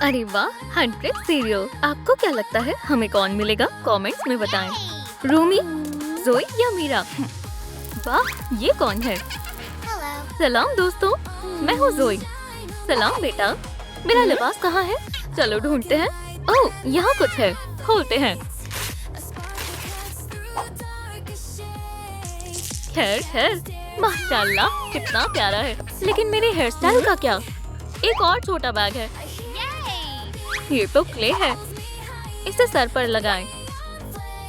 अरे वाह, 100 सीरियल। आपको क्या लगता है हमें कौन मिलेगा? कमेंट्स में बताएं। रूमी, जोई या मीरा? वाह, ये कौन है? सलाम दोस्तों, मैं हूँ जोई। सलाम बेटा, मेरा लिबास कहाँ है? चलो ढूंढते हैं। ओह, यहाँ कुछ है, खोलते हैं। खैर खैर, माशाल्लाह कितना प्यारा है। लेकिन मेरे हेयर स्टाइल का क्या? एक और छोटा बैग है। ये तो क्ले है, इसे सर पर लगाएं।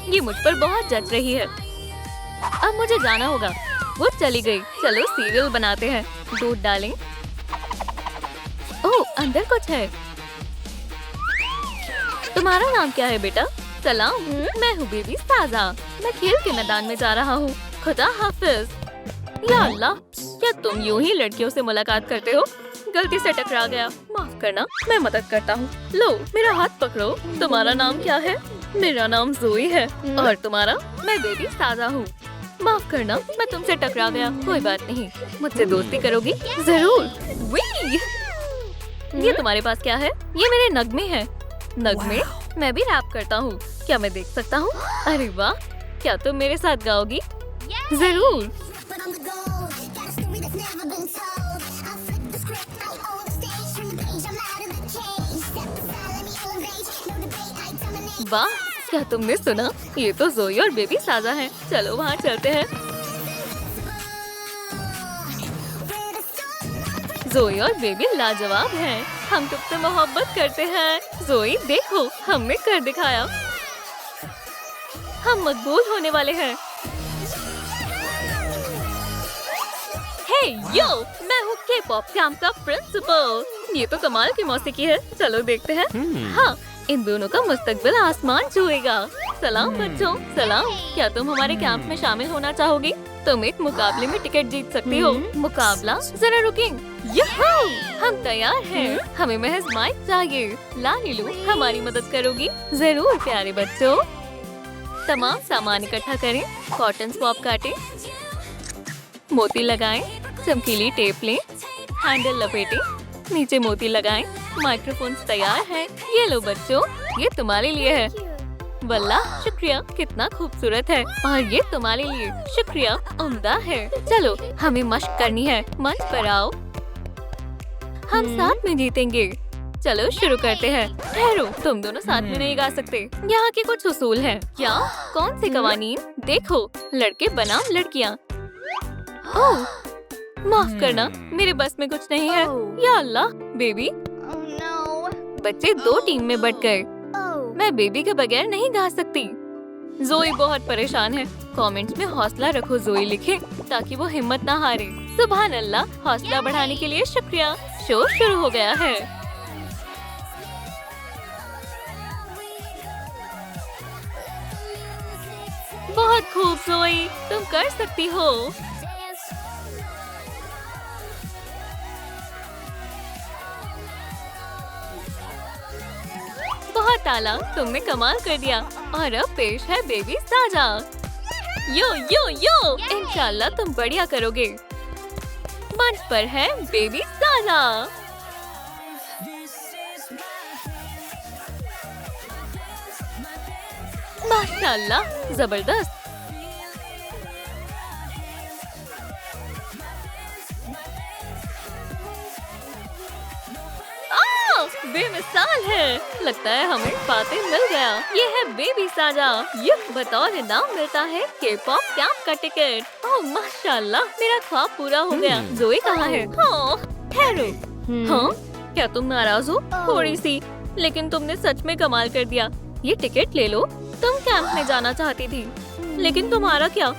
ये मुझ पर बहुत जच रही है। अब मुझे जाना होगा। वो चली गई। चलो सीरियल बनाते हैं। दूध डालें। ओह, अंदर कुछ है। तुम्हारा नाम क्या है बेटा? सलाम, मैं हूँ बेबी साजा। मैं खेल के मैदान में जा रहा हूँ। खुदा हाफिज। या अल्लाह, क्या तुम यूं ही लड़कियों से मुलाकात करते हो? गलती से टकरा गया, माफ करना, मैं मदद करता हूँ। लो, मेरा हाथ पकड़ो। तुम्हारा नाम क्या है? मेरा नाम जोई है। और तुम्हारा? मैं बेबी साजा हूँ। माफ करना, मैं तुमसे टकरा गया। कोई बात नहीं, मुझसे दोस्ती करोगी? जरूर। वी! ये तुम्हारे पास क्या है? ये मेरे नगमे हैं। नगमे? मैं भी रैप करता हूँ। क्या मैं देख सकता हूँ? अरे वाह, क्या तुम मेरे साथ गाओगी? जरूर। वाह, क्या तुमने सुना? ये तो जोई और बेबी साजा हैं। चलो वहाँ चलते हैं। जोई और बेबी लाजवाब हैं। हम तुमसे मोहब्बत करते हैं। जोई देखो, हमने कर दिखाया। हम मकबूल होने वाले हैं। हे यो, मैं हूँ के-पॉप कैंप का प्रिंसिपल। ये तो कमाल की मौसीकी है। चलो देखते हैं। हाँ, इन दोनों का मुस्तकबिल आसमान छुएगा। सलाम बच्चों, सलाम। क्या तुम हमारे कैंप में शामिल होना चाहोगी? तुम एक मुकाबले में टिकट जीत सकती हो। मुकाबला? जरा रुकिए। यहू! हम तैयार हैं। हमें महज माइक चाहिए। लालिलू, हमारी मदद करोगी? जरूर प्यारे बच्चों। तमाम सामान इकट्ठा करें। कॉटन स्वॉप काटें, मोती लगाएं, चमकीली टेप लें, हैंडल लपेटें, नीचे मोती लगाएं। माइक्रोफोन तैयार है। ये लो बच्चों, ये तुम्हारे लिए है। वल्लाह शुक्रिया, कितना खूबसूरत है। और ये तुम्हारे लिए। शुक्रिया, उम्दा है। चलो, हमें मशक करनी है। मंच पर आओ। हम साथ में जीतेंगे। चलो शुरू करते हैं। ठहरो, तुम दोनों साथ में नहीं गा सकते। यहाँ के कुछ उसूल हैं। क्या? कौन से कवानीन? देखो, लड़के बनाम लड़कियाँ। ओह, माफ करना, मेरे बस में कुछ नहीं है। या अल्लाह, बेबी। बच्चे दो टीम में बट गए। मैं बेबी के बगैर नहीं गा सकती। जोई बहुत परेशान है। कमेंट्स में हौसला रखो जोई लिखे, ताकि वो हिम्मत ना हारे। सुभान अल्लाह, हौसला बढ़ाने के लिए शुक्रिया। शो शुरू हो गया है। बहुत खूब जोई, तुम कर सकती हो। बहुत आला, तुमने कमाल कर दिया। और अब पेश है बेबी साजा। यो यो यो, इंशाल्लाह तुम बढ़िया करोगे। मंच पर है बेबी साजा। माशाल्लाह, जबरदस्त। बेमिसाल है। लगता है हमें फाते मिल गया। ये है बेबी साजा। ये बतौर इनाम मिलता है के-पॉप कैंप का टिकट। ओह माशाल्लाह, मेरा ख्वाब पूरा हो गया। जोई कहाँ है? हाँ, ठहरो। हाँ, क्या तुम नाराज हो? थोड़ी सी, लेकिन तुमने सच में कमाल कर दिया। ये टिकट ले लो। तुम कैंप में जाना चाहती थी, लेकिन तुम्हारा क्या?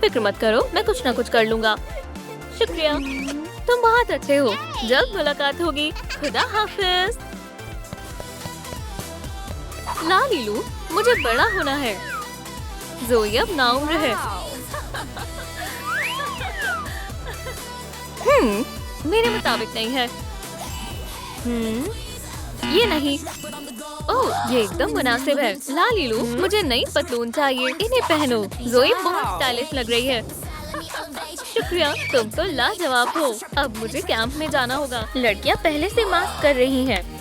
फिक्र मत करो, मैं कुछ न कुछ कर लूँगा। शुक्रिया, तुम बहुत अच्छे हो। जल्द मुलाकात होगी। खुदा हाफिज। लालिलू, मुझे बड़ा होना है। जोई अब नाउम्र है। मेरे मुताबिक नहीं है। ये नहीं। ओह, ये एकदम मुनासिब है। लालिलू, मुझे नई पतलून चाहिए। इन्हें पहनो। जोई बहुत स्टाइलिश लग रही है। शुक्रिया, तुम तो लाजवाब हो। अब मुझे कैंप में जाना होगा। लड़कियां पहले से मास्क कर रही हैं।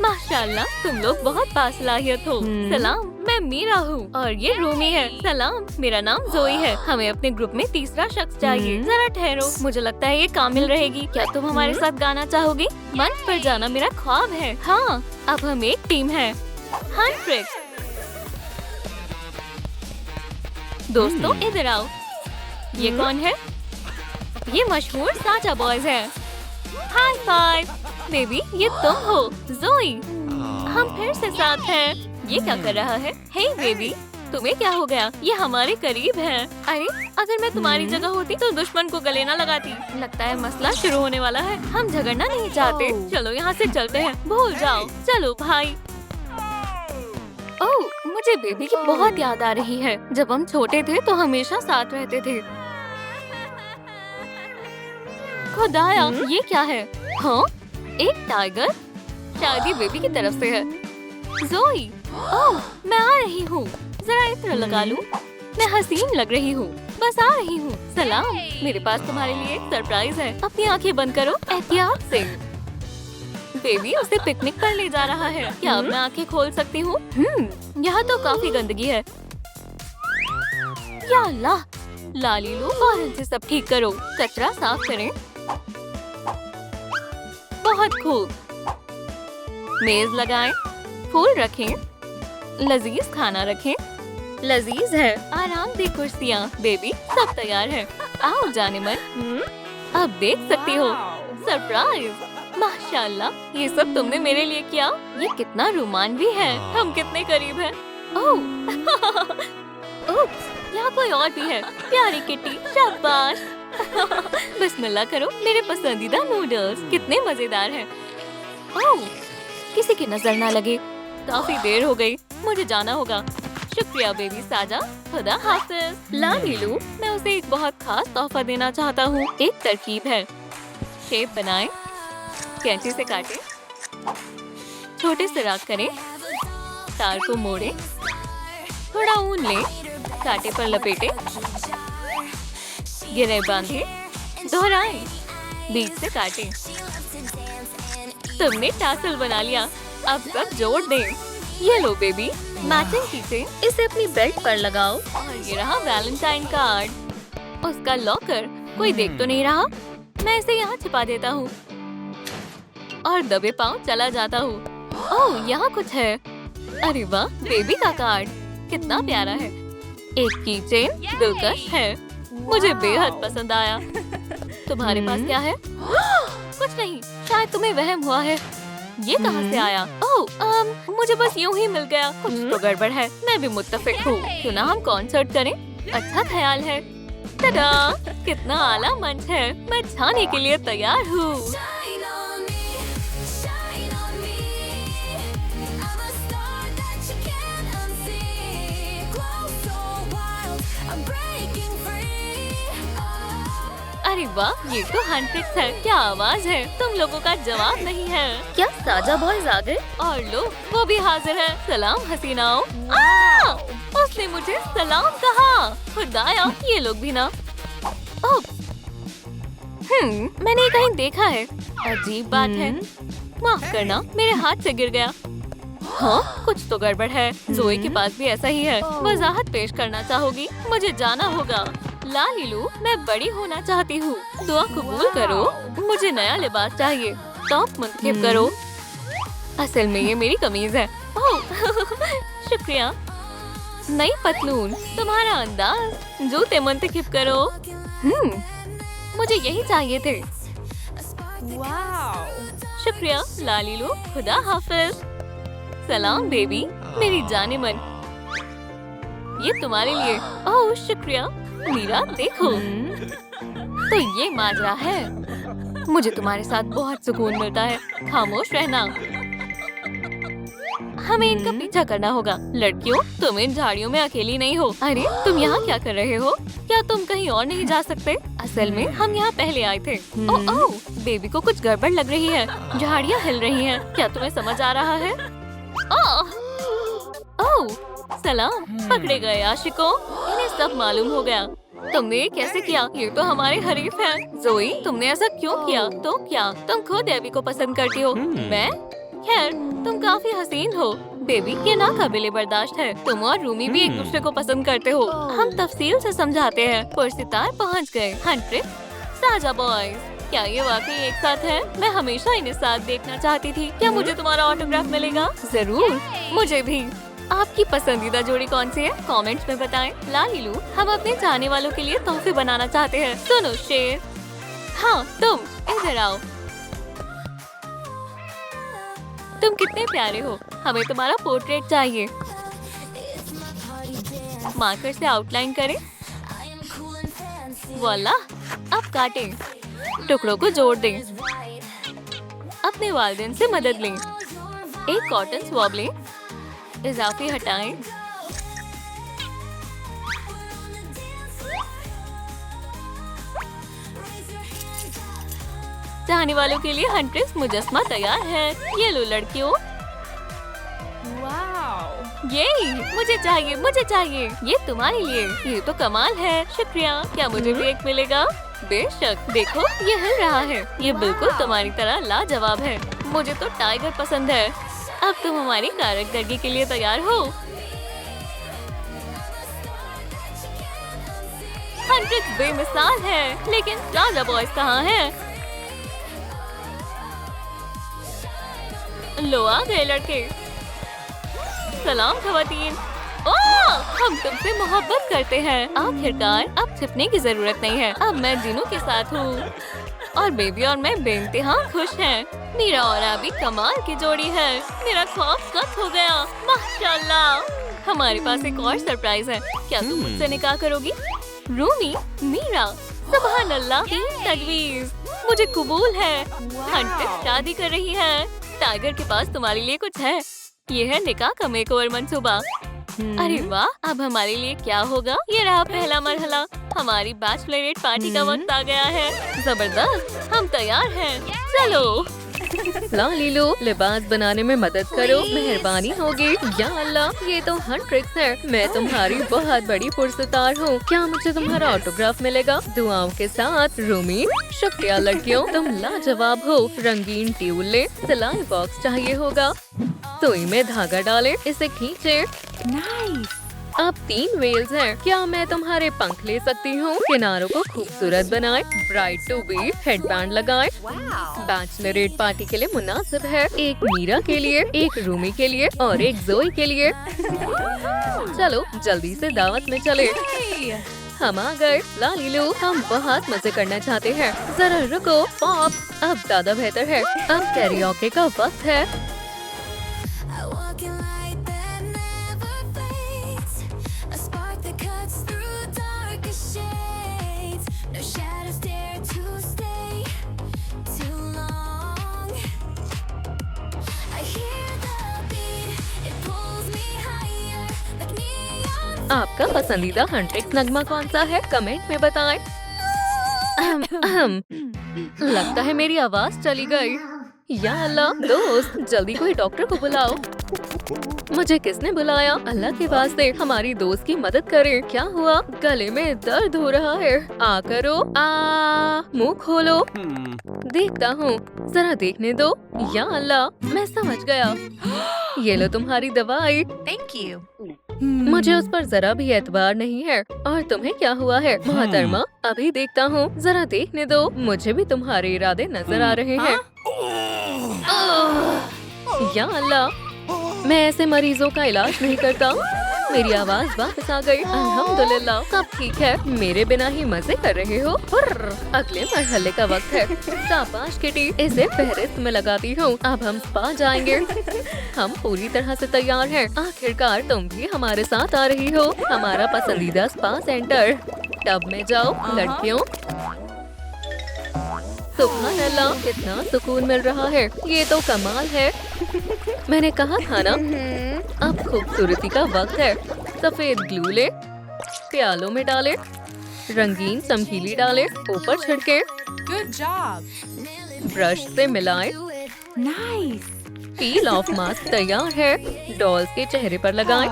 माशाल्लाह, तुम लोग बहुत बासलाहियत हो। सलाम, मैं मीरा हूँ और ये रूमी है। सलाम, मेरा नाम जोई है। हमें अपने ग्रुप में तीसरा शख्स चाहिए। जरा ठहरो, मुझे लगता है ये कामिल रहेगी। क्या तुम हमारे साथ गाना चाहोगी? मंच पर जाना मेरा ख्वाब है। हाँ, अब हम एक टीम है। हाँ ट्रिक्स। दोस्तों इधर आओ। ये कौन है? ये मशहूर साजा बॉयज है। High five. बेबी, ये तुम हो जोई। हम फिर से साथ हैं। ये क्या कर रहा है? हे बेबी, तुम्हें क्या हो गया? ये हमारे करीब है। अरे, अगर मैं तुम्हारी जगह होती तो दुश्मन को गले न लगाती। लगता है मसला शुरू होने वाला है। हम झगड़ना नहीं चाहते। चलो यहाँ से चलते हैं। भूल जाओ। चलो भाई। ओह, मुझे बेबी की बहुत याद आ रही है। जब हम छोटे थे तो हमेशा साथ रहते थे। खुदाया, ये क्या है? हाँ, एक टाइगर। शायद ये बेबी की तरफ से है। जोई, ओह, मैं आ रही हूँ। जरा इत्र लगा लूं। मैं हसीन लग रही हूँ। बस आ रही हूँ। सलाम, मेरे पास तुम्हारे लिए एक सरप्राइज है। अपनी आंखें बंद करो एहतियात से। बेबी उसे पिकनिक पर ले जा रहा है। क्या अब मैं आंखें खोल सकती हूँ? यहाँ तो काफी गंदगी है। या अल्लाह, लाली लो फौरन से सब ठीक करो। कचरा साफ करें। बहुत खूब। मेज लगाएं, फूल रखें, लजीज खाना रखें। लजीज है। आराम दे कुर्सियाँ। बेबी, सब तैयार है। आओ जाने मन। अब देख सकती हो। सरप्राइज। माशाल्लाह, ये सब तुमने मेरे लिए किया। ये कितना रोमांचक है। हम कितने करीब हैं। ओह, उप्स, यहाँ कोई और भी है। प्यारी किट्टी, शाबाश। बिस्मिल्लाह करो। मेरे पसंदीदा नूडल्स कितने मजेदार हैं। ओह, किसी की नजर ना लगे। काफी देर हो गई, मुझे जाना होगा। शुक्रिया बेबी साजा, खुदा हाफिज। लालीलू, मैं उसे एक बहुत खास तोहफा देना चाहता हूँ। एक तरकीब है। शेप बनाएं, कैंची से काटें, छोटे से राख करें, तार को मोड़ें, थोड़ा ऊन लें, कांटे पर लपेटें, गिरे बांधें, दोहराएं, बीच से काटें। तुमने टासल बना लिया। अब सब जोड़ दें। ये लो बेबी, मैचिंग कीचेन। इसे अपनी बेल्ट पर लगाओ। और ये रहा वैलेंटाइन कार्ड। उसका लॉकर। कोई देख तो नहीं रहा? मैं इसे यहाँ छिपा देता हूँ और दबे पाँव चला जाता हूँ। ओह, यहाँ कुछ है। अरे वाह, बेबी का कार्ड कितना प्यारा है। एक कीचेन दिलकश है। मुझे बेहद पसंद आया। तुम्हारे पास क्या है? कुछ नहीं, शायद तुम्हें वहम हुआ है। ये कहाँ से आया? ओह, मुझे बस यूं ही मिल गया। कुछ तो गड़बड़ है। मैं भी मुत्तफिक हूँ। क्यों ना हम कॉन्सर्ट करें? अच्छा ख्याल है। तदा, कितना आला मंच है। मैं छाने के लिए तैयार हूँ। अरे वाह, ये तो हंट्रिक्स है। क्या आवाज है। तुम लोगों का जवाब नहीं है। क्या साजा बॉयज आ गए? और लो, वो भी हाजिर है। सलाम हसीनाओं। उसने मुझे सलाम कहा। खुदाया, ये लोग भी ना। ओह, मैंने ये कहीं देखा है। अजीब बात है। माफ करना, मेरे हाथ से गिर गया। हाँ, कुछ तो गड़बड़ है। जोई के पास भी ऐसा ही है। वजाहत पेश करना चाहोगी? मुझे जाना होगा। लालीलू, मैं बड़ी होना चाहती हूँ। दुआ कबूल करो। मुझे नया लिबास चाहिए। टॉप मुंतखब करो। असल में ये मेरी कमीज है। ओह, शुक्रिया। नई पतलून, तुम्हारा अंदाज। जूते मुंतखब करो। मुझे यही चाहिए थे। शुक्रिया लालीलू, खुदा हाफिज। सलाम बेबी, मेरी जाने मन। ये तुम्हारे लिए। ओह शुक्रिया। मीरा देखो, तो ये माजरा है। मुझे तुम्हारे साथ बहुत सुकून मिलता है। खामोश रहना। हमें इनका पीछा करना होगा। लड़कियों, तुम इन झाड़ियों में अकेली नहीं हो। अरे, तुम यहाँ क्या कर रहे हो? क्या तुम कहीं और नहीं जा सकते? असल में हम यहाँ पहले आए थे। ओह, बेबी को कुछ गड़बड़ लग रही है। झाड़ियाँ हिल रही हैं। क्या तुम्हें समझ आ रहा है? ओह, सलाम। पकड़े गए आशिकों। इन्हें सब मालूम हो गया। तुमने ये कैसे किया? ये तो हमारे हरीफ हैं। जोई, तुमने ऐसा क्यों किया? तो क्या तुम खुद एबी को पसंद करती हो? मैं? खैर, तुम काफी हसीन हो। बेबी ये ना काबिले बर्दाश्त है। तुम और रूमी भी एक दूसरे को पसंद करते हो। हम तफसील से समझाते हैं। पुरसितार पहुंच गए। हंट्रिक, साजा बॉयज, क्या ये वाकई एक साथ है? मैं हमेशा इन्हें साथ देखना चाहती थी। क्या मुझे तुम्हारा ऑटोग्राफ मिलेगा? जरूर, मुझे भी। आपकी पसंदीदा जोड़ी कौन सी है? कमेंट्स में बताएं। लालीलू, हम अपने चाहने वालों के लिए तोहफे बनाना चाहते हैं। सुनो शेर, हाँ तुम इधर आओ। तुम कितने प्यारे हो। हमें तुम्हारा पोर्ट्रेट चाहिए। मार्कर से आउटलाइन करें। वाला, अब काटें। टुकड़ों को जोड़ दें। अपने वालिदैन से मदद लें। एक कॉटन स्वॉब लें। इजाफे हटाएं। चाहने वालों के लिए हंट्रिक्स मुजस्मा तैयार है। ये लो लड़कियों। ये मुझे चाहिए, मुझे चाहिए। ये तुम्हारे लिए। ये तो कमाल है। शुक्रिया। क्या मुझे भी एक मिलेगा? बेशक। देखो ये हिल रहा है। ये बिल्कुल तुम्हारी तरह लाजवाब है। मुझे तो टाइगर पसंद है। अब तुम हमारी कारकर्दगी के लिए तैयार हो? हंट्रिक्स बेमिसाल है, लेकिन साजा बॉयज कहाँ हैं? लो आ गए लड़के। सलाम खवातीन। ओह, हम तुमसे मोहब्बत करते हैं। आखिरकार अब छिपने की जरूरत नहीं है। अब मैं जिनू के साथ हूँ और बेबी और मैं बेइंतहा खुश हैं। मीरा और अभी कमाल की जोड़ी है। मेरा ख्वाब सच हो गया। माशाल्लाह। हमारे पास एक और सरप्राइज है। क्या तुम मुझसे निकाह करोगी? रूमी, मीरा, सुभान अल्लाह, तजवीज मुझे कबूल है। हंट्रिक्स शादी कर रही है। टाइगर के पास तुम्हारे लिए कुछ है। ये है निकाह का मेकओवर मंसूबा। अरे वाह, अब हमारे लिए क्या होगा? ये रहा पहला मरहला। हमारी बैचलरेट पार्टी का वक्त आ गया है। जबरदस्त, हम तैयार हैं। चलो। लालीलू, लिबास बनाने में मदद करो, मेहरबानी होगी। या अल्लाह, ये तो हंट्रिक्स है। मैं तुम्हारी बहुत बड़ी पुरस्कार हूँ। क्या मुझे तुम्हारा ऑटोग्राफ मिलेगा? दुआओं के साथ रूमी। शुक्रिया लड़कियों, तुम लाजवाब हो। रंगीन ट्यूल ले। सिलाई बॉक्स चाहिए होगा। सुई में धागा डाले, इसे खींचे। नाइस। अब 3 वेल्स हैं। क्या मैं तुम्हारे पंख ले सकती हूँ? किनारों को खूबसूरत बनाए। ब्राइड टू बी हेडबैंड लगाए। बैचलरेट पार्टी के लिए मुनासिब है। एक मीरा के लिए, एक रूमी के लिए और एक जोई के लिए। चलो जल्दी से दावत में चले। हम आ गए। लालीलू, हम बहुत मजे करना चाहते हैं। जरा रुको। पॉप, अब ज्यादा बेहतर है। अब कैरियोके का वक्त है। आपका पसंदीदा हंट्रिक्स नगमा कौन सा है? कमेंट में बताएं। लगता है मेरी आवाज चली गई। या अल्लाह, दोस्त जल्दी कोई डॉक्टर को बुलाओ। मुझे किसने बुलाया? अल्लाह के वास्ते हमारी दोस्त की मदद करें। क्या हुआ? गले में दर्द हो रहा है। आ करो। मुंह खोलो। देखता हूँ, जरा देखने दो। या अल्लाह, मैं समझ गया। ये लो तुम्हारी दवाई। Thank you. मुझे उस पर जरा भी एतबार नहीं है। और तुम्हें क्या हुआ है? मोहतरमा, अभी देखता हूँ। जरा देखने दो। मुझे भी तुम्हारे इरादे नजर आ रहे हैं। या अल्लाह, मैं ऐसे मरीजों का इलाज नहीं करता। मेरी आवाज वापस आ गई। अल्हम्दुलिल्लाह, सब ठीक है। मेरे बिना ही मजे कर रहे हो। अगले मरहले का वक्त है। शाबाश किटी, इसे फहरिस्त में लगाती हूँ। अब हम स्पा जाएंगे। हम पूरी तरह से तैयार हैं। आखिरकार तुम भी हमारे साथ आ रही हो। हमारा पसंदीदा स्पा सेंटर। टब में जाओ लड़कियों। सुभान अल्लाह, कितना सुकून मिल रहा है। ये तो कमाल है। मैंने कहा था ना। अब खूबसूरती का वक्त है। सफेद ग्लू ले, प्यालों में डाले, रंगीन चमकीली डाले, ऊपर छिड़के, Good job. ब्रश से मिलाए। Nice. पील ऑफ मास्क तैयार है। डॉल्स के चेहरे पर लगाएं।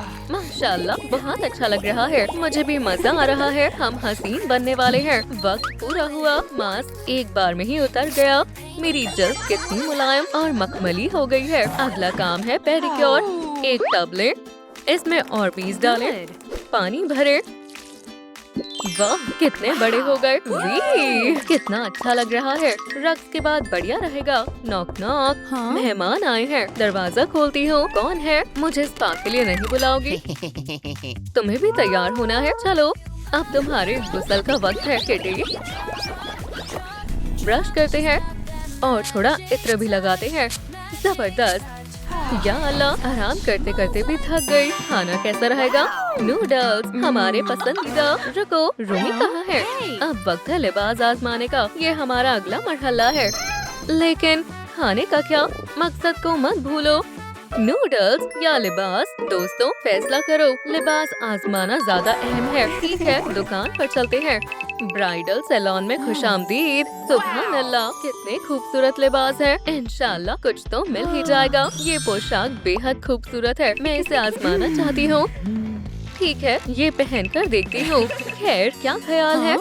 माशाल्लाह बहुत अच्छा लग रहा है। मुझे भी मजा आ रहा है। हम हसीन बनने वाले हैं। वक्त पूरा हुआ। मास्क एक बार में ही उतर गया। मेरी जल्द कितनी मुलायम और मखमली हो गई है। अगला काम है पेडिक्योर। एक टब लें, इसमें और बीज डालें, पानी भरें। वाह कितने बड़े हो गए। वी कितना अच्छा लग रहा है। रक्स के बाद बढ़िया रहेगा। Knock knock. मेहमान आए हैं। दरवाजा खोलती हूँ। कौन है? मुझे स्पा के लिए नहीं बुलाओगी? तुम्हें भी तैयार होना है। चलो अब तुम्हारे गुस्ल का वक्त है किटी। ब्रश करते हैं और थोड़ा इत्र भी लगाते हैं। जबरदस्त। या अल्लाह, आराम करते करते भी थक गई। खाना कैसा रहेगा? नूडल्स हमारे पसंदीदा। रुको, रूमी कहाँ है? अब वक्त है लिबास आजमाने का। ये हमारा अगला मरहला है। लेकिन खाने का क्या? मकसद को मत भूलो। नूडल्स या लिबास? दोस्तों फैसला करो। लिबास आजमाना ज्यादा अहम है। ठीक है, दुकान पर चलते हैं। ब्राइडल सैलून में खुशामदीद। सुभान अल्लाह, कितने खूबसूरत लिबास है। इंशाल्लाह कुछ तो मिल ही जाएगा। ये पोशाक बेहद खूबसूरत है। मैं इसे आजमाना चाहती हूँ। ठीक है, ये पहन कर देखती हूँ। खैर क्या ख्याल है?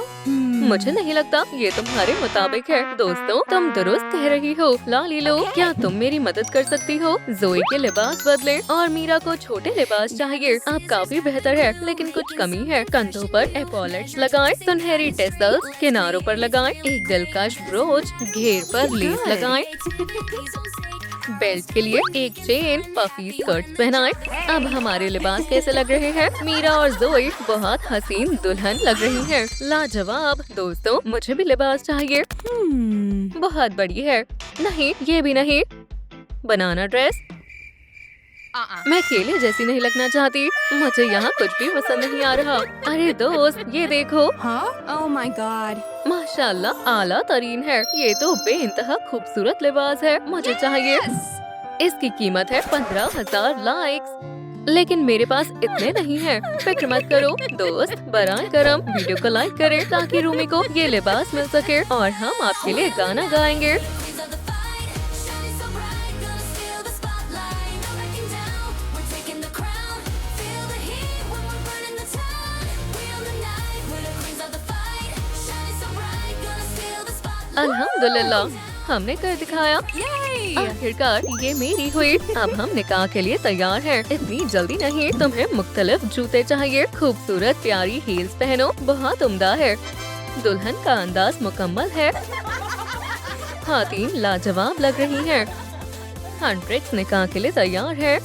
मुझे नहीं लगता ये तुम्हारे मुताबिक है। दोस्तों तुम दुरुस्त कह रही हो। लालीलो, क्या तुम मेरी मदद कर सकती हो? जोई के लिबास बदले और मीरा को छोटे लिबास चाहिए। अब काफी बेहतर है, लेकिन कुछ कमी है। कंधों पर एपॉलेट्स लगाएं, सुनहरी टेसल्स किनारों पर लगाएं, एक दिलकश ब्रोच घेर पर लेस लगाएं। बेल्ट के लिए एक चेन, पफी स्कर्ट पहनाएं। अब हमारे लिबास कैसे लग रहे हैं? मीरा और जोई बहुत हसीन दुल्हन लग रही हैं। लाजवाब। दोस्तों मुझे भी लिबास चाहिए। बहुत बड़ी है। नहीं, ये भी नहीं। बनाना ड्रेस। मैं केले जैसी नहीं लगना चाहती। मुझे यहाँ कुछ भी पसंद नहीं आ रहा। अरे दोस्त ये देखो। Oh my god. माशाल्लाह आला तरीन है। ये तो बेइंतहा खूबसूरत लिबास है। मुझे चाहिए। इसकी कीमत है 15,000 लाइक्स। लेकिन मेरे पास इतने नहीं हैं। फिक्र मत करो दोस्त, बराए करम वीडियो को लाइक करें ताकि रूमी को ये लिबास मिल सके और हम आपके लिए गाना गाएंगे। अल्हम्दुलिल्लाह, हमने कर दिखाया। आखिरकार ये मेरी हुई। अब हम निकाह के लिए तैयार हैं। इतनी जल्दी नहीं, तुम्हें मुख्तलिफ जूते चाहिए। खूबसूरत प्यारी हील्स पहनो, बहुत उम्दा है। दुल्हन का अंदाज मुकम्मल है। खातीन लाजवाब लग रही हैं। हंड्रेड्स निकाह के लिए तैयार है।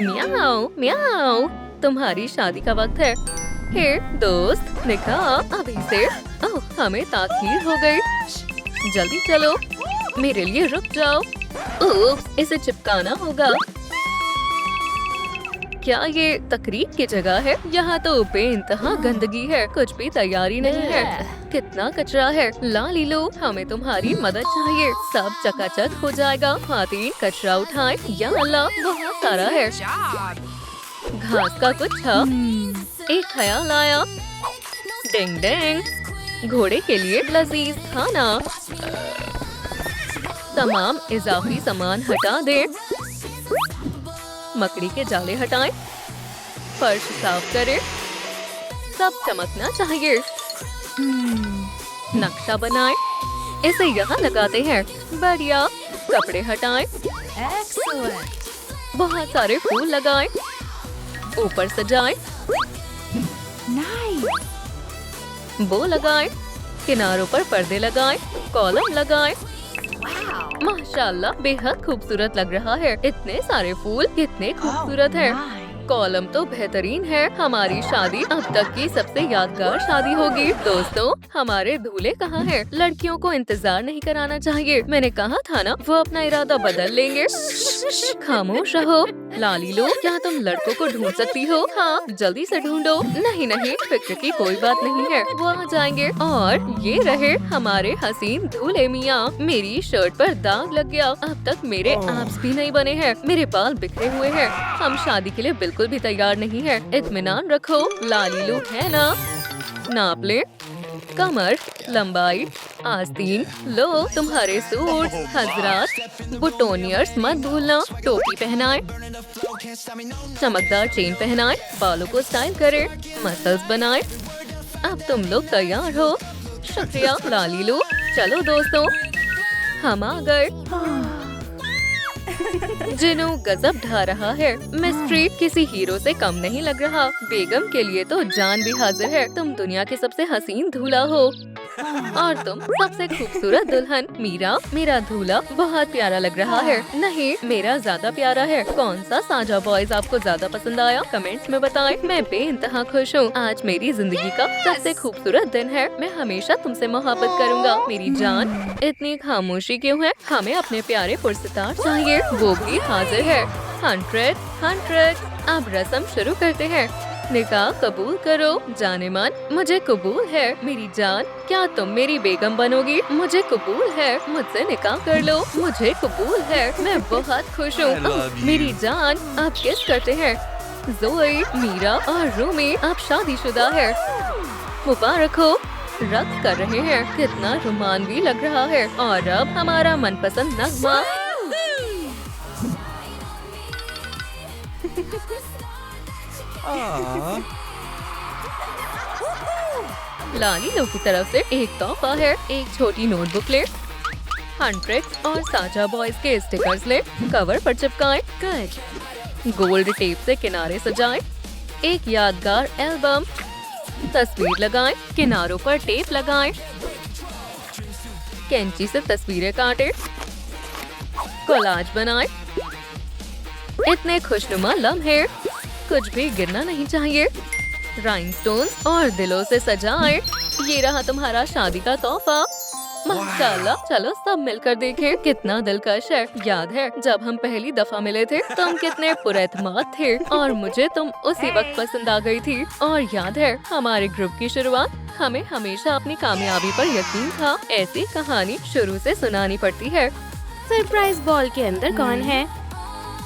म्याऊ म्याऊ, तुम्हारी शादी का वक्त है। हे दोस्त, निकाह अभी से। ओह, हमें ताखीर हो गई। जल्दी चलो, मेरे लिए रुक जाओ। ओह, इसे चिपकाना होगा। क्या ये तकरीब की जगह है? यहाँ तो बेइंतहा गंदगी है। कुछ भी तैयारी नहीं है। कितना कचरा है। लालीलो, हमें तुम्हारी मदद चाहिए। सब चकाचक हो जाएगा। खातीन कचरा उठाएं। या अल्लाह, बहुत सारा है। घास का गुच्छा। एक ख्याल आया। डिंग डिंग, घोड़े के लिए लजीज खाना। तमाम इजाफी सामान हटा दें। मकड़ी के जाले हटाएं। फर्श साफ करें। सब चमकना चाहिए। नक्शा बनाएं। इसे यहाँ लगाते हैं। बढ़िया। कपड़े हटाएं। Excellent. बहुत सारे फूल लगाएं। ऊपर सजाएं। Nice. बो लगाएं। किनारों पर पर्दे लगाएं। कॉलम लगाएं। Wow. माशाल्लाह, बेहद खूबसूरत लग रहा है। इतने सारे फूल कितने खूबसूरत हैं। my. कॉलम तो बेहतरीन है। हमारी शादी अब तक की सबसे यादगार शादी होगी। दोस्तों हमारे दूल्हे कहाँ हैं? लड़कियों को इंतजार नहीं कराना चाहिए। मैंने कहा था ना, वो अपना इरादा बदल लेंगे। खामोश रहो। लालीलो, क्या तुम लड़कों को ढूंढ सकती हो? हाँ, जल्दी से ढूंढो। नहीं नहीं, फिक्र की कोई बात नहीं है, वो आ जाएंगे। और ये रहे हमारे हसीन दूल्हे मियाँ। मेरी शर्ट पर दाग लग गया। अब तक मेरे एब्स भी नहीं बने हैं। मेरे बाल बिखरे हुए हैं। हम शादी के लिए बिल्कुल भी तैयार नहीं है। इत्मीनान रखो। लालीलो है ना? नाप ले। कमर, लंबाई, आस्तीन, लो तुम्हारे सूट, हजरात, बुटोनियर्स मत भूलना, टोपी पहनाए, चमकदार चेन पहनाए, बालों को स्टाइल करे, मसल्स बनाए। अब तुम लोग तैयार हो। शुक्रिया लाली लो। चलो दोस्तों, हम आ गए। जिनू गजब ढा रहा है। मिस्ट्री किसी हीरो से कम नहीं लग रहा। बेगम के लिए तो जान भी हाजिर है। तुम दुनिया के सबसे हसीन दूल्हा हो और तुम सबसे खूबसूरत दुल्हन। मीरा, मेरा दूल्हा बहुत प्यारा लग रहा है। नहीं, मेरा ज्यादा प्यारा है। कौन सा साझा बॉयज आपको ज्यादा पसंद आया? कमेंट्स में बताएं। मैं बेइंतहा खुश हूँ। आज मेरी जिंदगी का सबसे खूबसूरत दिन है। मैं हमेशा तुमसे मोहब्बत करूँगा मेरी जान। इतनी खामोशी क्यों है? हमें अपने प्यारे पुरस्कार चाहिए। वो भी हाजिर है। 100। अब रस्म शुरू करते हैं। निकाह कबूल करो जाने मन। मुझे कबूल है मेरी जान। क्या तुम मेरी बेगम बनोगी? मुझे कबूल है। मुझसे निकाह कर लो। मुझे कबूल है। मैं बहुत खुश हूँ। मेरी जान, अब किस करते हैं? जोई, मीरा और रूमी अब शादीशुदा है। मुबारक हो। रक्स कर रहे हैं। कितना रोमांवी लग रहा है। और अब हमारा मनपसंद नगमा। लाली लो की तरफ से एक तोहफा है। एक छोटी नोटबुक ले। 100 और साझा बॉयज के स्टिकर्स ले। कवर पर चिपकाएं। गुड। गोल्ड टेप से किनारे सजाएं। एक यादगार एल्बम। तस्वीर लगाएं। किनारों पर टेप लगाएं। कैंची से तस्वीरें काटें। कोलाज बनाएं। इतने खुशनुमा लम्हे। कुछ भी गिरना नहीं चाहिए। राइनस्टोन्स और दिलों से सजाएं। ये रहा तुम्हारा शादी का तोहफा। माशाल्लाह। चलो सब मिलकर देखें। कितना दिलकश है। याद है जब हम पहली दफा मिले थे तुम कितने पुरएतमाद थे और मुझे तुम उसी वक्त पसंद आ गई थी। और याद है हमारे ग्रुप की शुरुआत। हमें हमेशा अपनी कामयाबी पर यकीन था। ऐसी कहानी शुरू से सुनानी पड़ती है। सरप्राइज बॉल के अंदर कौन है?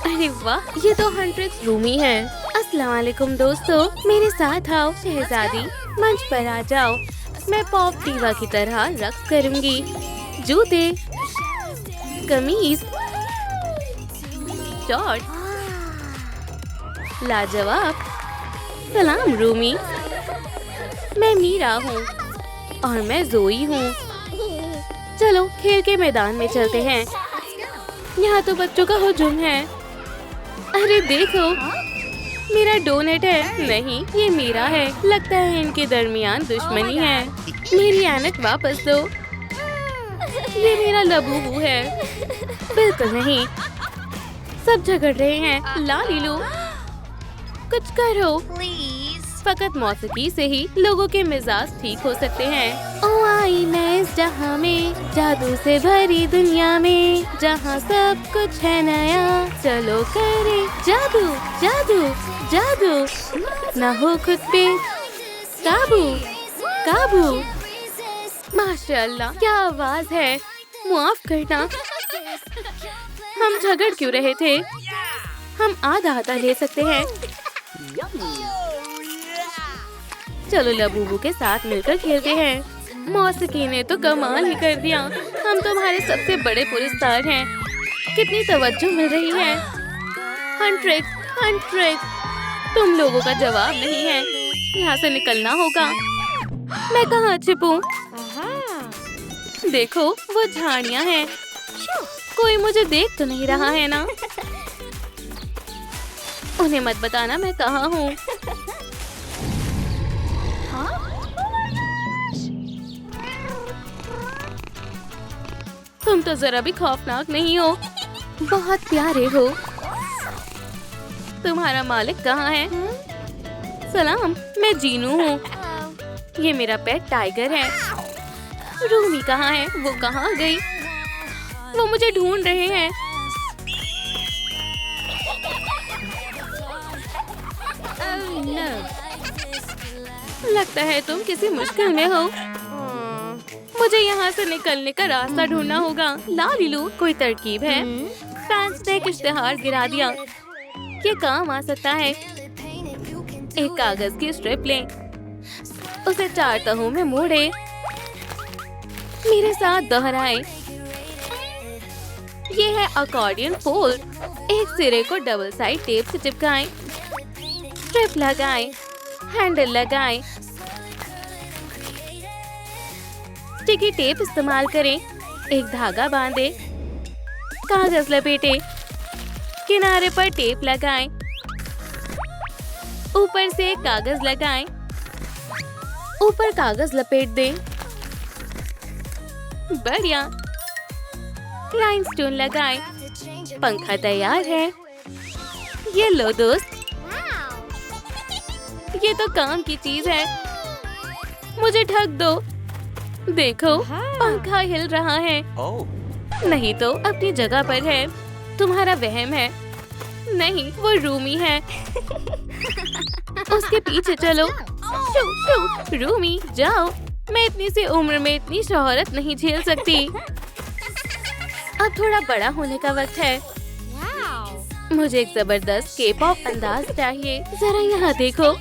अरे वाह, ये तो 100 रूमी है। अस्सलाम वालेकुम दोस्तों, मेरे साथ आओ। शहजादी मंच पर आ जाओ। मैं पॉप दीवा की तरह रक्स करूंगी। जूते, कमीज, शॉर्ट, लाजवाब। सलाम रूमी, मैं मीरा हूँ और मैं जोई हूँ। चलो खेल के मैदान में चलते हैं। यहाँ तो बच्चों का हुजूम है। अरे देखो, मेरा डोनेट है। नहीं, ये मेरा है। लगता है इनके दरमियान दुश्मनी है। मेरी ऐनक वापस दो। ये मेरा लबूबू है। बिल्कुल नहीं, सब झगड़ रहे हैं। लाली लो, कुछ करो। फकत मौसीकी से ही लोगों के मिजाज ठीक हो सकते हैं। ओ आई मैं इस जहां में, जादू से भरी दुनिया में, जहां सब कुछ है नया। चलो करे जादू जादू जादू। ना हो खुद पे काबू काबू। माशाल्लाह, क्या आवाज है। माफ करना, हम झगड़ क्यों रहे थे? हम आधा आधा ले सकते हैं। चलो लबूबू के साथ मिलकर खेलते हैं। मौसीकी ने तो कमाल ही कर दिया। हम तुम्हारे सबसे बड़े पुरस्कार हैं। कितनी तवज्जो मिल रही है। 100 तुम लोगों का जवाब नहीं है। यहाँ से निकलना होगा। मैं कहाँ छिपूं? देखो वो झाड़ियाँ हैं। कोई मुझे देख तो नहीं रहा है ना? उन्हें मत बताना मैं कहाँ हूँ। तुम तो जरा भी खौफनाक नहीं हो। बहुत प्यारे हो। तुम्हारा मालिक कहाँ है? सलाम, मैं जीनू हूँ। ये मेरा पेट टाइगर है। रूमी कहाँ है? वो कहाँ गई? वो मुझे ढूंढ रहे हैं। लगता है तुम किसी मुश्किल में हो। मुझे यहाँ से निकलने का रास्ता ढूंढना होगा। लालीलू, कोई तरकीब है? फैंस ने एक इश्तिहार गिरा दिया। ये काम आ सकता है। एक कागज की स्ट्रिप लें, उसे 4 तहों में मोड़े मेरे साथ दोहराएं। ये है अकॉर्डियन पोल। एक सिरे को डबल साइड टेप से चिपकाएं, स्ट्रिप लगाएं, हैंडल लगाएं, स्टिकी टेप इस्तेमाल करें, एक धागा बांधे, कागज लपेटे, किनारे पर टेप लगाएं, ऊपर से कागज लगाएं, ऊपर कागज लपेट दें। बढ़िया। राइनस्टोन लगाएं। पंखा तैयार है। ये लो दोस्त, ये तो काम की चीज है। मुझे ढक दो। देखो, पंखा हिल रहा है। नहीं तो अपनी जगह पर है। तुम्हारा वहम है। नहीं, वो रूमी है। उसके पीछे चलो। शू, शू, रूमी जाओ। मैं इतनी सी उम्र में इतनी शोहरत नहीं झेल सकती। अब थोड़ा बड़ा होने का वक्त है। मुझे एक जबरदस्त के-पॉप अंदाज चाहिए। जरा यहाँ देखो।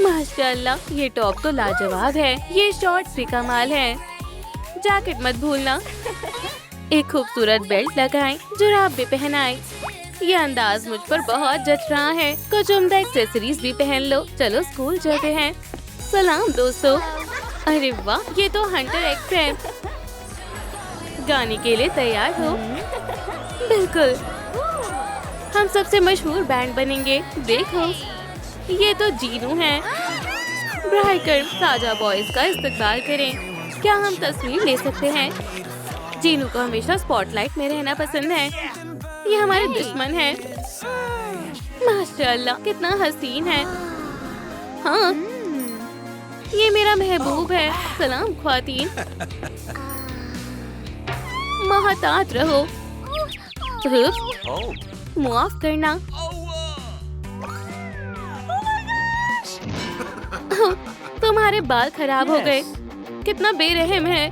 माशाल्लाह, ये टॉप तो लाजवाब है। ये शॉर्ट्स भी कमाल है। जैकेट मत भूलना। एक खूबसूरत बेल्ट लगाएं, जुराब भी पहनाएं। ये अंदाज मुझ पर बहुत जच रहा है। कुछ उम्दा एक्सेसरीज भी पहन लो। चलो स्कूल चलते हैं। सलाम दोस्तों। अरे वाह, ये तो हंटर एक्स है। गाने के लिए तैयार हो? बिल्कुल, हम सबसे मशहूर बैंड बनेंगे। देखो, ये तो जीनू है। ब्राइकर ताजा बॉयज का इस्तकबाल करें। क्या हम तस्वीर ले सकते हैं? जीनू को हमेशा स्पॉटलाइट में रहना पसंद है। ये हमारे दुश्मन है। माशाल्लाह, कितना हसीन है। हाँ, ये मेरा महबूब है। सलाम ख्वातीन। मोहतात रहो। माफ करना। तुम्हारे बाल खराब हो गए। कितना बेरहम है।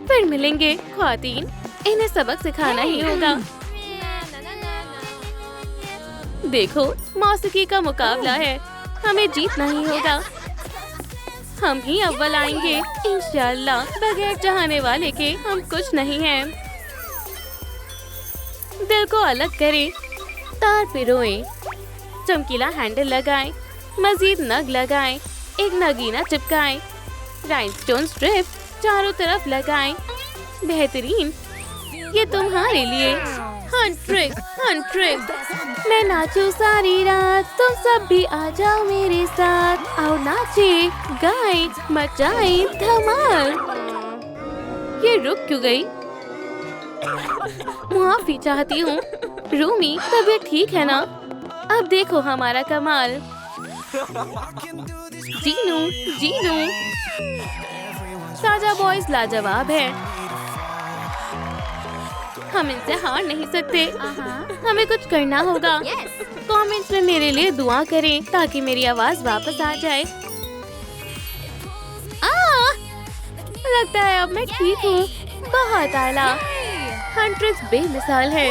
फिर मिलेंगे ख्वातीन। इन्हें सबक सिखाना ही होगा। देखो, मौसीकी का मुकाबला है। हमें जीतना ही होगा। हम ही अव्वल आएंगे इंशाल्लाह। बगैर चाहने वाले के हम कुछ नहीं हैं। दिल को अलग करें, तार पिरोएं, चमकीला हैंडल लगाएं, मजीद नग लगाएं, एक नगीना चिपकाएं, राइनस्टोन स्ट्रिप चारों तरफ लगाएं। बेहतरीन। ये तुम्हारे लिए। हंट्रिक, हंट्रिक। मैं नाचूं सारी रात, तुम सब भी आ जाओ मेरे साथ। आओ नाचे, गाएं, मचाएं धमाल। ये रुक क्यों गई? मुआफी चाहती हूँ। रूमी, तबीयत ठीक है ना? अब देखो हमारा कमाल। जीनू, जीनू। ताजा बॉयज लाजवाब है। हम इनसे हार नहीं सकते। हमें कुछ करना होगा। कमेंट्स में मेरे लिए दुआ करें ताकि मेरी आवाज वापस आ जाए। लगता है अब मैं ठीक हूँ। बहुत आला। हंट्रिक्स बेमिसाल है।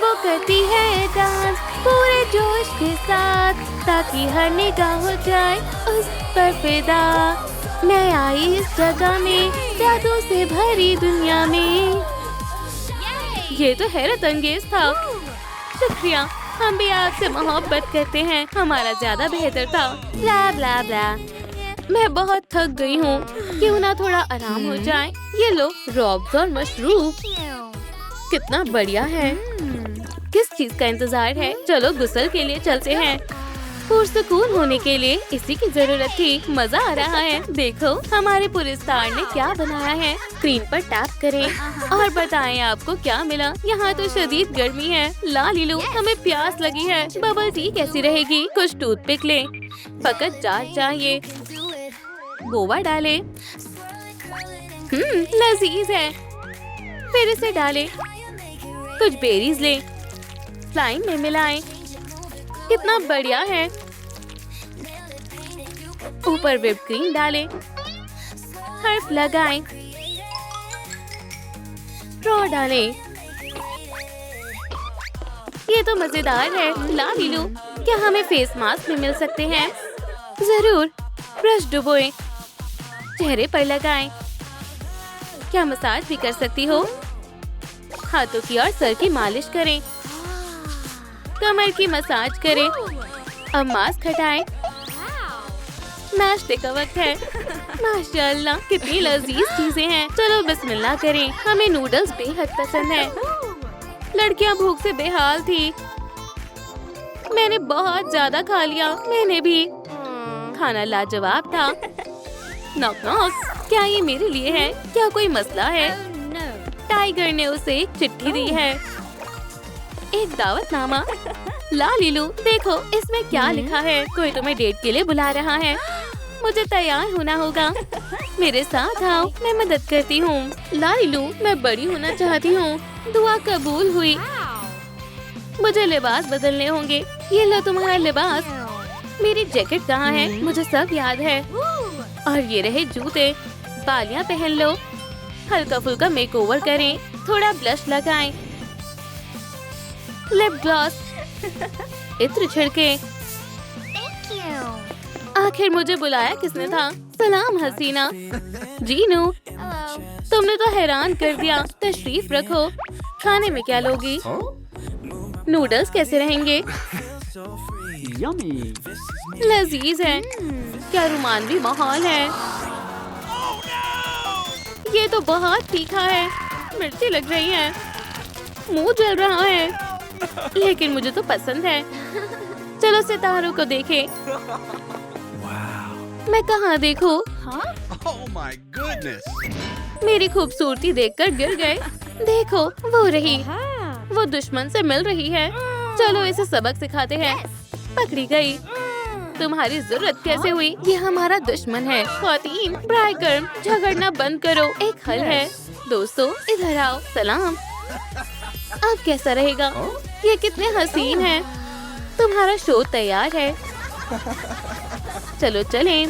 वो करती है डांस पूरे जोश के साथ ताकि हर निगाह हो जाए उस पर फिदा। मैं आई इस जगह में जादू से भरी दुनिया में। ये तो हैरत अंगेज था। शुक्रिया। हम भी आपसे मोहब्बत करते हैं। हमारा ज्यादा बेहतर था। ब्ला ब्ला ब्ला। मैं बहुत थक गई हूँ। क्यों ना थोड़ा आराम हो जाए। ये लो रॉब्स और मशरूम। कितना बढ़िया है। किस चीज का इंतजार है? चलो गुस्ल के लिए चलते हैं। पुरसुकून होने के लिए इसी की जरूरत थी। मजा आ रहा है। देखो हमारे पुरस्कार ने क्या बनाया है। स्क्रीन पर टैप करें और बताएं आपको क्या मिला। यहाँ तो शदीद गर्मी है। ला लीलू, हमें प्यास लगी है। बबल टी कैसी रहेगी? कुछ टूथपिक लें। फकत जार चाहिए। गोवा डालें। लजीज है। फिर इसे डालें। कुछ बेरीज लें। स्लाइम में मिलाएं। कितना बढ़िया है। ऊपर व्हिप क्रीम डालें। हर्फ लगाएं। स्ट्रॉ डालें। ये तो मजेदार है। ला लीलू, क्या हमें फेस मास्क भी मिल सकते हैं? जरूर। ब्रश डुबोएं, चेहरे पर लगाएं, क्या मसाज भी कर सकती हो? हाथों की और सर की मालिश करें, कमर की मसाज करें। अब मास्क हटाएं। नाश्ते का वक्त है। माशाअल्लाह, कितनी लजीज चीजें हैं। चलो बिस्मिल्लाह करें। हमें नूडल्स बेहद पसंद है। लड़कियां भूख से बेहाल थी। मैंने बहुत ज्यादा खा लिया। मैंने भी। खाना लाजवाब था। नॉक नॉक, क्या ये मेरे लिए है? क्या कोई मसला है? टाइगर ने उसे एक चिट्ठी दी है, एक दावतनामा। लालीलू, देखो इसमें क्या लिखा है। कोई तुम्हें डेट के लिए बुला रहा है। मुझे तैयार होना होगा। मेरे साथ आओ, मैं मदद करती हूँ। लालीलू, मैं बड़ी होना चाहती हूँ। दुआ कबूल हुई। मुझे लिबास बदलने होंगे। ये लो तुम्हारा लिबास। मेरी जैकेट कहाँ है? मुझे सब याद है। और ये रहे जूते। बालियाँ पहन लो। हल्का फुल्का मेकओवर करें। थोड़ा ब्लश लगाएं। लिप ग्लॉस, इत्र छिड़के। आखिर मुझे बुलाया किसने था? सलाम हसीना। जीनू, तुमने तो हैरान कर दिया। तशरीफ रखो। खाने में क्या लोगी? नूडल्स कैसे रहेंगे? लजीज है। क्या रोमानवी माहौल है। ये तो बहुत तीखा है। मिर्ची लग रही है। मुंह जल रहा है। लेकिन मुझे तो पसंद है। चलो सितारों को देखें। मैं कहाँ देखूं? Oh my goodness! मेरी खूबसूरती देखकर गिर गए। देखो, वो रही। वो दुश्मन से मिल रही है। चलो इसे सबक सिखाते हैं। पकड़ी गई। तुम्हारी जरूरत कैसे हुई? ये हमारा दुश्मन है। ख्वातीन, ब्राय गर्म, झगड़ना बंद करो। एक हल है। दोस्तों, इधर आओ। सलाम। अब कैसा रहेगा? ये कितने हसीन हैं। तुम्हारा शो तैयार है। चलो चलें।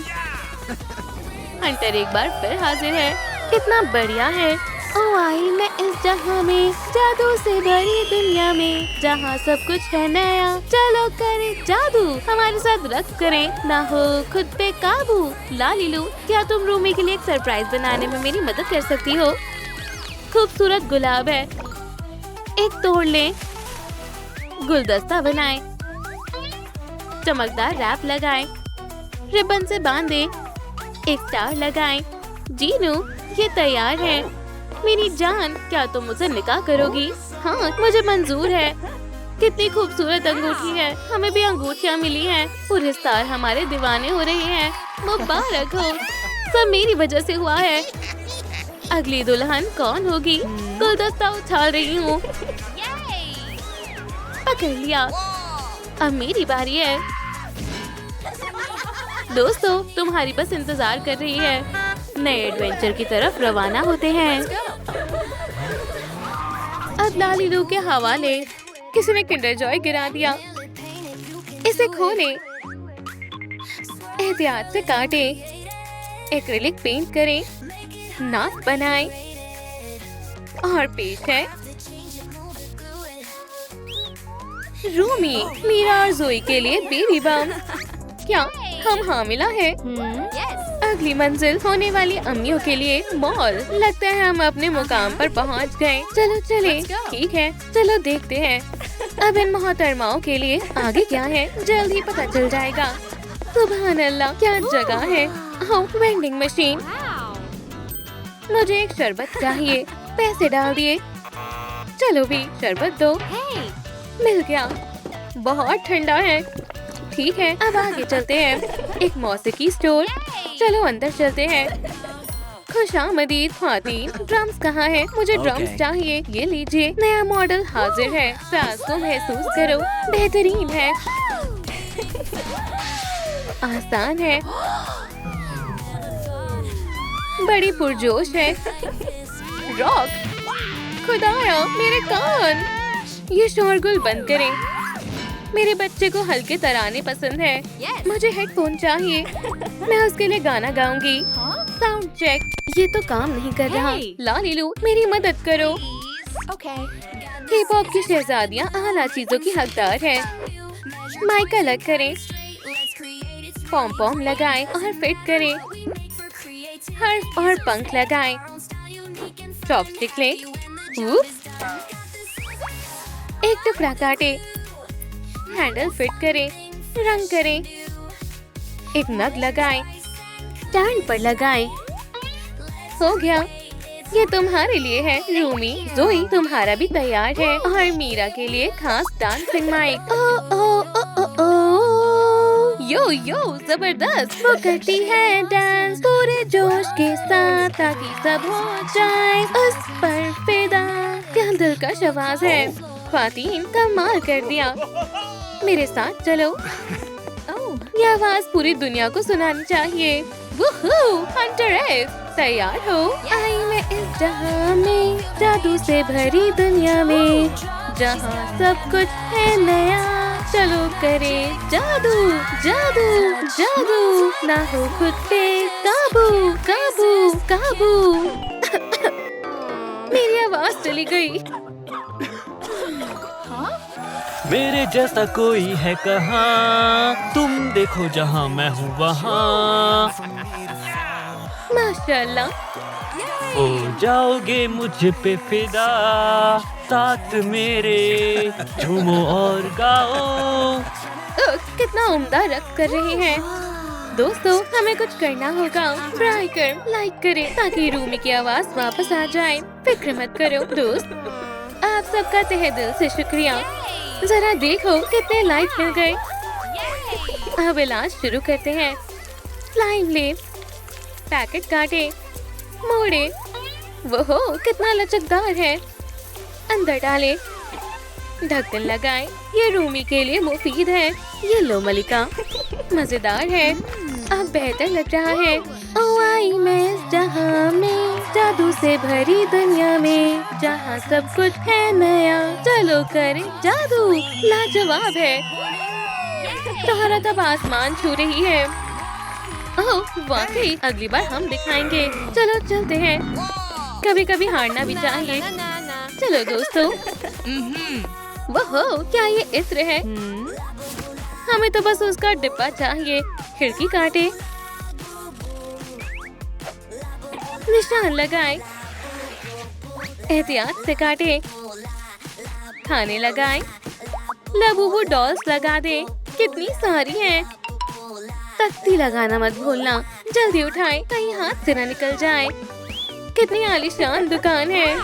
हंटर एक बार फिर हाजिर है। कितना बढ़िया है। ओ आई मैं इस जहां में, जादू से भरी दुनिया में, जहां सब कुछ है नया। चलो करें जादू, हमारे साथ रक्स करें, ना हो खुद पे काबू। लालीलू, क्या तुम रूमी के लिए एक सरप्राइज बनाने में मेरी मदद कर सकती हो? खूबसूरत गुलाब है, एक तोड़ लें। गुलदस्ता बनाएं। चमकदार रैप लगाएं। रिबन से बांधे। एक स्टार लगाएं। जीनू, ये तैयार है। मेरी जान, क्या तुम मुझसे निकाह करोगी? हाँ, मुझे मंजूर है। कितनी खूबसूरत अंगूठी है। हमें भी अंगूठियाँ मिली हैं। पूरे स्टार हमारे दीवाने हो रहे हैं। मुबारक हो। सब मेरी वजह से हुआ है। अगली दुल्हन कौन होगी? गुलदस्ता उछाल रही हूँ। पकड़ लिया। अब मेरी बारी है। दोस्तों, तुम्हारी बस इंतजार कर रही है। नए एडवेंचर की तरफ रवाना होते हैं। अब लालीलू के हवाले। किसी ने किंडर जॉय गिरा दिया। इसे खोले। एहतियात से काटे। एक्रिलिक पेंट करें। नाक बनाएं। और पेश है रूमी, मीरा और जोई के लिए बेबी बम। क्या हम हामिला है? अगली मंजिल होने वाली अम्मियों के लिए मॉल। लगता है हम अपने मुकाम पर पहुंच गए। चलो चले। ठीक है, चलो देखते हैं। अब इन मोहतरमाओं के लिए आगे क्या है, जल्द ही पता चल जाएगा। सुभान अल्लाह, क्या जगह है। Vending machine. मुझे एक शरबत चाहिए। पैसे डाल दिए। चलो भी, शरबत दो। मिल गया। बहुत ठंडा है। ठीक है, अब आगे चलते हैं। एक मौसीकी स्टोर। चलो अंदर चलते हैं। खुशामदीद ख्वातीन। ड्रम्स कहाँ है? मुझे ड्रम्स चाहिए। ये लीजिए, नया मॉडल हाजिर है। सास को महसूस करो। बेहतरीन है। आसान है। बड़ी पुरजोश है। रॉक। खुदाया, मेरे कान। ये शोरगुल बंद करें। मेरे बच्चे को हल्के तराने पसंद है। मुझे हेडफोन चाहिए। मैं उसके लिए गाना गाऊंगी। Sound check. ये तो काम नहीं कर रहा। लालीलू, मेरी मदद करो। हिप हॉप की शहजादियाँ आला चीजों की हकदार है। माइक अलग करें। पॉम पॉम लगाएं और फिट करें। हर्फ और पंख लगाएं। चॉपस्टिक ले। उप्स। एक टुकड़ा काटे, हैंडल फिट करें, रंग करें, एक नग लगाएं, स्टैंड पर लगाएं। हो गया। ये तुम्हारे लिए है रूमी। जोई तुम्हारा भी तैयार है और मीरा के लिए खास डांसिंग माइक। ओ ओ ओ ओ ओ यो यो जबरदस्त। वो करती है डांस पूरे जोश के साथ ताकि सब हो जाए उस पर फिदा। क्या दिलकश आवाज है। ख्वातीन कमाल कर दिया। मेरे साथ चलो। ओह, ये आवाज पूरी दुनिया को सुनानी चाहिए। वूहू, हंटर एक्स, तैयार हो? आई मैं इस जहां में, जादू से भरी दुनिया में, जहां सब कुछ है नया। चलो करे जादू जादू जादू, ना हो खुद पे काबू काबू काबू। मेरी आवाज चली गई। मेरे जैसा कोई है कहाँ, तुम देखो जहाँ मैं हूँ वहाँ। माशाल्लाह। हो जाओगे मुझ पे फिदा, साथ मेरे झूमो और गाओ। कितना उम्दा रक्स कर रहे हैं। दोस्तों, हमें कुछ करना होगा। ट्राई कर, लाइक करें ताकि रूमी की आवाज वापस आ जाए। फिक्र मत करो दोस्त। आप सबका तहे दिल से शुक्रिया। जरा देखो कितने लाइक मिल गए। अब इलाज शुरू करते हैं। स्लाइम ले, पैकेट काटे, मोड़े। वो कितना लचकदार है। अंदर डाले, ढक्कन लगाएं। ये रूमी के लिए मुफीद है। ये लो मलिका, मजेदार है। अब बेहतर लग रहा है। ओ आई मैं इस जहां में, जादू से भरी दुनिया में, जहां सब कुछ है नया। चलो करें जादू, लाजवाब है। शोहरत अब आसमान छू रही है। ओह वाकई, अगली बार हम दिखाएंगे। चलो चलते हैं। कभी कभी हारना भी चाहिए। चलो दोस्तों। वो क्या ये इत्र है? हमें तो बस उसका डिब्बा चाहिए। खिड़की काटे, निशान लगाए, एहतियात से काटे, खाने लगाए, लबूबू डॉल्स लगा दे। कितनी सारी हैं। तख्ती लगाना मत भूलना। जल्दी उठाएं, कहीं हाथ से न निकल जाए। कितनी आलीशान दुकान है।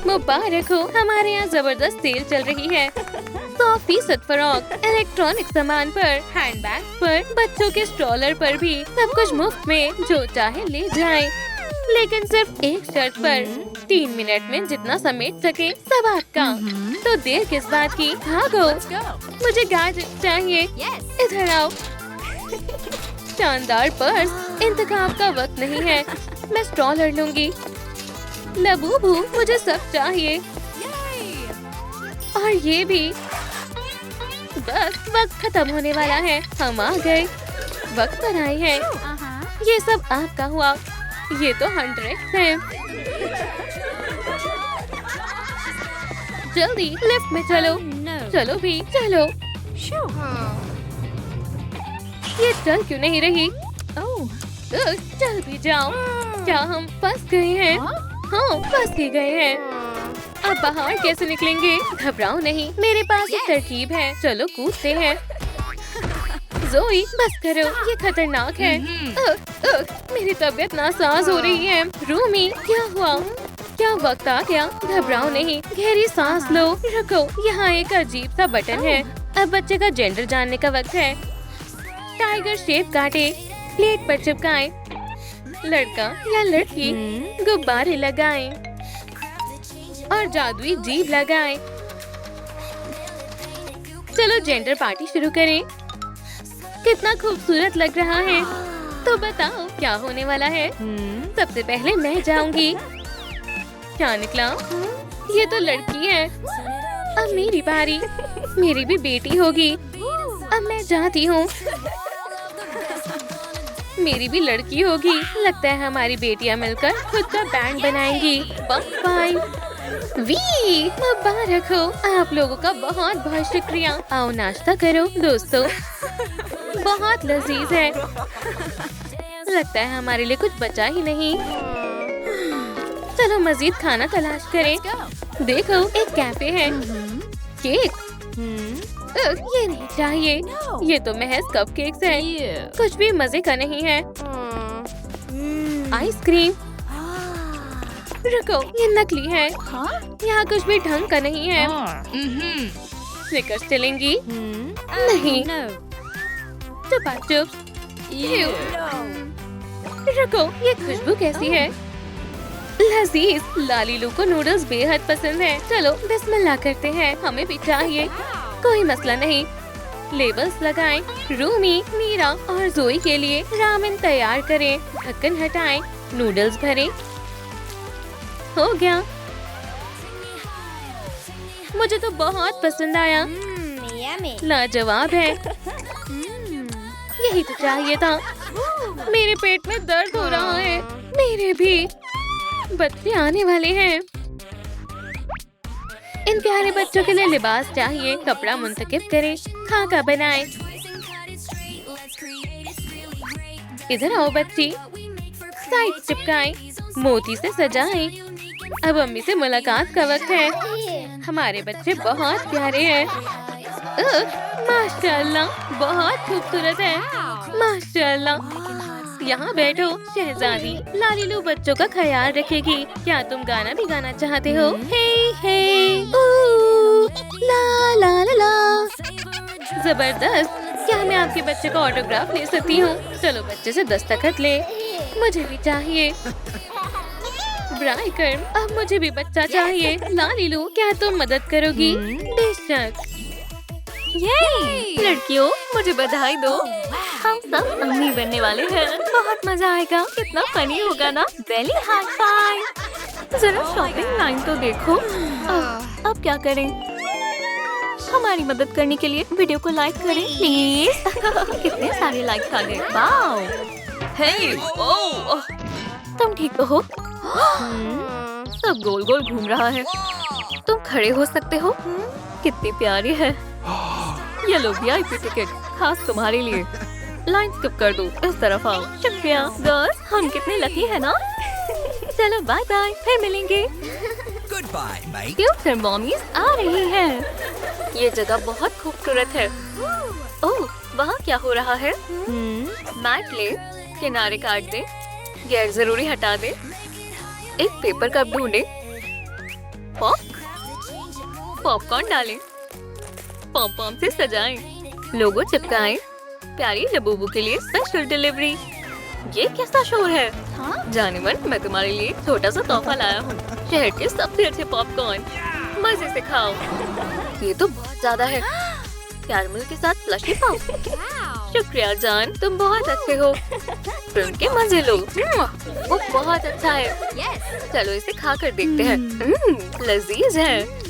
मुबारक हो, हमारे यहाँ जबरदस्त सेल चल रही है। 100% फरोख्त, इलेक्ट्रॉनिक सामान पर, हैंडबैग पर, बच्चों के स्ट्रॉलर पर भी सब कुछ मुफ्त में। जो चाहे ले जाएं। लेकिन सिर्फ एक शर्त पर, 3 मिनट में जितना समेट सके सब आपका। तो देर किस बात की, भागो। मुझे गैजेट चाहिए। इधर आओ। शानदार पर्स। इंतखाब का वक्त नहीं है। मैं स्ट्रॉलर लूंगी। लबूबू, मुझे सब चाहिए। और ये भी। बस वक्त खत्म होने वाला है। हम आ गए। वक्त पर आए हैं। ये सब आपका हुआ। ये तो 100 है। जल्दी लिफ्ट में चलो। चलो भी चलो। ये चल क्यों नहीं रही? चल भी जाओ। क्या हम फंस गए हैं? हाँ, फंस ही गए हैं। अब बाहर कैसे निकलेंगे? घबराओ नहीं, मेरे पास एक तरकीब है। चलो कूदते हैं। जोई, बस करो, ये खतरनाक है। मेरी तबीयत नासाज हो रही है। रूमी, क्या हुआ? क्या वक्त आ गया? घबराओ नहीं, गहरी सांस लो। रखो, यहाँ एक अजीब सा बटन है। अब बच्चे का जेंडर जानने का वक्त है। टाइगर शेप काटे, प्लेट पर चिपकाएं। लड़का या लड़की, गुब्बारे लगाएं और जादुई जीभ लगाएं। चलो जेंडर पार्टी शुरू करें। कितना खूबसूरत लग रहा है। तो बताओ क्या होने वाला है? सबसे पहले मैं जाऊंगी। क्या निकला? ये तो लड़की है। अब मेरी बारी। मेरी भी बेटी होगी। अब मैं जाती हूँ। मेरी भी लड़की होगी। लगता है हमारी बेटियां मिलकर खुद का बैंड बनाएंगी। बाय। वी, मुबारक हो। आप लोगों का बहुत बहुत शुक्रिया। आओ नाश्ता करो दोस्तों। बहुत लजीज है। लगता है हमारे लिए कुछ बचा ही नहीं। चलो मजीद खाना तलाश करें। देखो एक कैफे है। केक ये नहीं चाहिए। ये तो महज कपकेक्स है। कुछ भी मजे का नहीं है। आइसक्रीम रुको, ये नकली है। यहाँ कुछ भी ढंग का नहीं है। स्निकर्स चलेंगी? नहीं। चुपा चुप। रुको, ये खुशबू कैसी है? लजीज। लालीलू को नूडल्स बेहद पसंद है। चलो बिस्मिल्लाह करते हैं। हमें भी चाहिए। कोई मसला नहीं। लेबल्स लगाएं। रूमी, मीरा और जोई के लिए रामेन तैयार करें। ढक्कन हटाएं। नूडल्स भरें। हो गया। मुझे तो बहुत पसंद आया। लाजवाब है। यही तो चाहिए था। मेरे पेट में दर्द हो रहा है। मेरे भी। बच्चे आने वाले हैं। इन प्यारे बच्चों के लिए लिबास चाहिए। कपड़ा मुंतखब करें। खाका बनाएं। इधर आओ बच्ची। साइड चिपकाएं। मोती से सजाएं। अब अम्मी से मुलाकात का वक्त है। हमारे बच्चे बहुत प्यारे हैं। माशाल्लाह, बहुत खूबसूरत है। माशाल्लाह। यहाँ बैठो शहजादी। लालीलू बच्चों का ख्याल रखेगी। क्या तुम गाना भी गाना चाहते हो? हे हे ऊ, ला ला ला ला। जबरदस्त। क्या मैं आपके बच्चे का ऑटोग्राफ ले सकती हूँ? चलो बच्चे से दस्तखत ले। मुझे भी चाहिए। ब्राइकर, अब मुझे भी बच्चा चाहिए। लालीलू, क्या तुम मदद करोगी? बेशक। लड़कियों, मुझे बधाई दो। हम सब अम्मी बनने वाले हैं। बहुत मजा आएगा। कितना फनी होगा ना। बेली हाई फाइव। जरा शॉपिंग लाइन तो देखो। अब क्या करें? हमारी मदद करने के लिए वीडियो को लाइक करें प्लीज। कितने सारे लाइक्स आ गए। वाओ। हे, ओह, तुम ठीक तो हो? सब गोल गोल घूम रहा है। तुम खड़े हो सकते हो? कितनी प्यारी है। ये लो VIP टिकट, खास तुम्हारे लिए। लाइन स्किप कर दो। इस तरफ आओ। शुक्रिया। गर्ल्स, हम कितने लकी है ना। चलो बाय बाय, फिर मिलेंगे। Goodbye, mate. फ्यूचर मॉमीज आ रही हैं। ये जगह बहुत खूबसूरत है। ओह, वहाँ क्या हो रहा है? मैट ले, किनारे काट दे, गैर जरूरी हटा दे, एक पेपर कप ढूंढे, पॉपकॉर्न डालें, पॉम से सजाएं, लोगो चिपकाएं, प्यारी लबूबू के लिए स्पेशल डिलीवरी। ये कैसा शोर है? जाने मन, मैं तुम्हारे लिए छोटा सा तोहफा लाया हूँ। शहर के सबसे अच्छे पॉपकॉर्न। मजे से खाओ। ये तो बहुत ज्यादा है। कैरमल के साथ फ्लफी पॉप। शुक्रिया जान, तुम बहुत अच्छे हो। फिल्म के मजे लो। वो बहुत अच्छा है। चलो इसे खा कर देखते हैं। लजीज है।